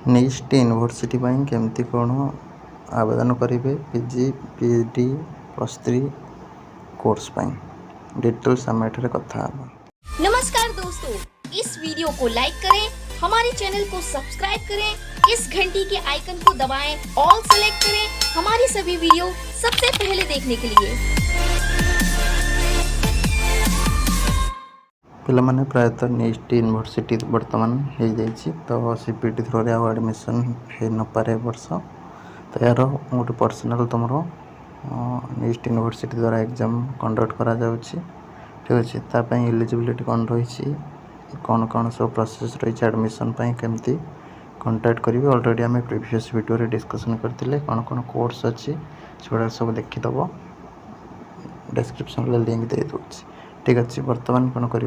निस्ट university केमती कौन आवेदन करेंगे पीजी पीएचडी +3 कोर्स डिटेल्स आम एठारे कथा। नमस्कार दोस्तों, इस वीडियो को लाइक करें, हमारे चैनल को सब्सक्राइब करें, इस घंटी के आइकन को दबाएं, ऑल सेलेक्ट करें हमारी सभी वीडियो सबसे पहले देखने के लिए। पे प्रायतः निस्ट यूनिवर्सिटी बर्तमान हो जाइए तो सीपीटी थ्रो आउ एडमिशन हो न पारे वर्ष तो यार गोटे पर्सनाल तुम निस्ट यूनिवर्सिटी द्वारा एग्जाम कंडक्ट करा जाउछि। ठीक अच्छे तापाई एलिजिबिलिटी कौन रही कौन कौन सब प्रोसेस रही एडमिशन केमती कंटाक्ट करेंगे ऑलरेडी आम प्रीवियस वीडियो रे डिस्कसन करते कौन कौन कोर्स अच्छी से सब देखीदब डिस्क्रिप्शन लिंक दे दूँगी। ठीक अच्छे बर्तमान कौन कर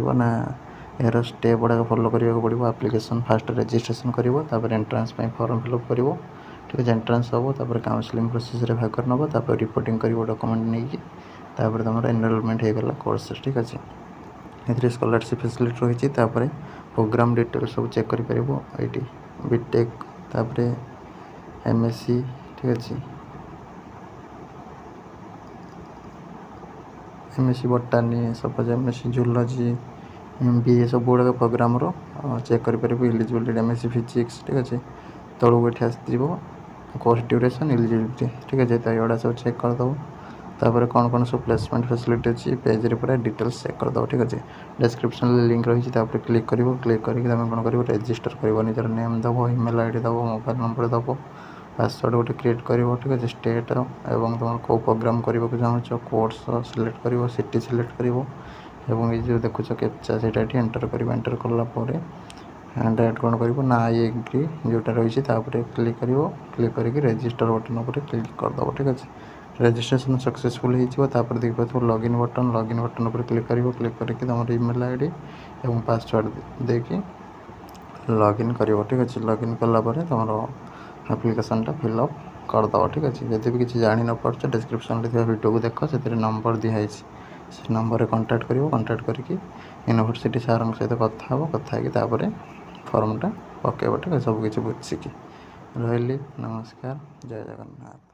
यार स्टेप गुड़ाक फॉलो करने पड़ो। आप्लिकेसन फास्ट रजिस्ट्रेशन कर एंट्रांस फॉर्म फिलअप कर। ठीक है एंट्रांस हम तापर काउंसलिंग प्रोसेस रे भाग नब तापर रिपोर्टिंग कर डॉक्यूमेंट नहीं तापर तुम एनरोलमेंट होगला कोर्स। ठीक अच्छे ये स्कॉलरशिप फैसिलिटी रही प्रोग्राम डिटेल्स सब चेक कर बीटेक तापर एमएससी। ठीक अच्छे MSc बटानी suppose MSc zoology MBA सब गुड़ाक प्रोग्राम चेक कर एलिजिबिलिटी एमएससी फिजिक्स। ठीक अच्छे तलू ये आसो कोर्स ड्यूरेशन एलिजिबिलिटी। ठीक है तो ये सब चेक करदे तापर कौन कौन सब प्लेसमेंट फैसिलिटी अच्छी पेज रे पूरा डिटेल्स चेक करदे। ठीक अच्छे डिस्क्रिप्शन लिंक रही क्लिक क्लिक करके तुम कौन कर रजिस्टर कर निजर नेम दब ईमेल आईडी दब मोबाइल नंबर दब पासवर्ड गोटे क्रिएट कर। ठीक अच्छे स्टेट एवं तुम कौ प्रोग्राम करने को चाहो कोर्स सिलेक्ट कर सिटी सिलेक्ट कर ये जो देखुच कैप्चा से एंटर कर एंटर कलापर डायरेक्ट कौन कर ना आई एग्री जोटा रही क्लिक करके रजिस्टर बटन पर क्लिक करदे। ठीक अच्छे रजिस्ट्रेशन सक्सेसफुल होपर देख पाथ लॉगिन बटन पर क्लिक करके तुम ईमेल आईडी और पासवर्ड देकी लॉगिन कर। ठीक अच्छे लॉगिन कलापर तुम एप्लिकेशनटा फिलअप करदे। ठीक अच्छे जब भी किसी जान न पार्छ डिस्क्रिप्शन वीडियो को देख से नंबर दिखाई से नंबर कंटाक्ट करके यूनिवर्सिटी सार सहित कथा फॉर्मटा पकेब। ठीक है सब किसी बुझिकी रही। नमस्कार, जय जगन्नाथ।